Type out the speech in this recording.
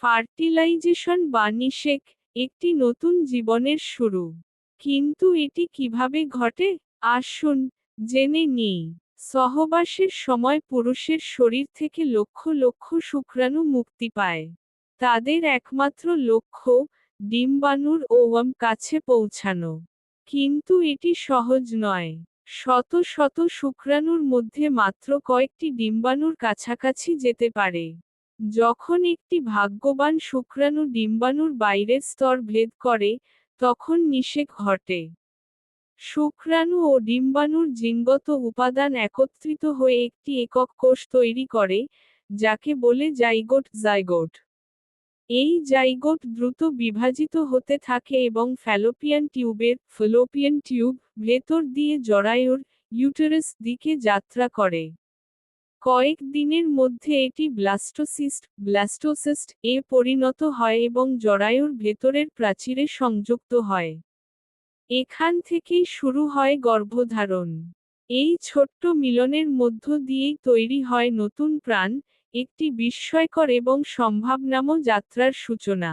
Fertilisation বা নিষেক একটি নতুন জীবনের শুরু। কিন্তু এটি কিভাবে ঘটে? আসুন জেনে নিই। সহবাসের সময় পুরুষের শরীর থেকে লক্ষ লক্ষ শুক্রাণু মুক্তি পায়। তাদের একমাত্র লক্ষ্য ডিম্বাণুর ওভাম কাছে পৌঁছানো। কিন্তু এটি সহজ নয়। শত শত শুক্রাণুর মধ্যে মাত্র কয়েকটি ডিম্বাণুর কাছাকাছি যেতে পারে। যখন একটি ভাগ্যবান শুক্রাণু ডিম্বাণুর বাইরের স্তর ভেদ করে, তখন নিষেক ঘটে। শুক্রাণু ও ডিম্বাণুর জিনগত উপাদান একত্রিত হয়ে একটি একক কোষ তৈরি করে, যাকে বলে জাইগোট। এই জাইগোট দ্রুত বিভাজিত হতে থাকে এবং ফ্যালোপিয়ান টিউব ভেতর দিয়ে জরায়ুর ইউটেরাস দিকে যাত্রা করে। কয়েক দিনের মধ্যে এটি ব্লাস্টোসিস্ট এ পরিণত হয় এবং জরায়ুর ভেতরের প্রাচীরে সংযুক্ত হয়। এখান থেকেই শুরু হয় গর্ভধারণ। এই ছোট্ট মিলনের মধ্য দিয়েই তৈরি হয় নতুন প্রাণ, একটি বিস্ময়কর এবং সম্ভাবনাময় যাত্রার সূচনা।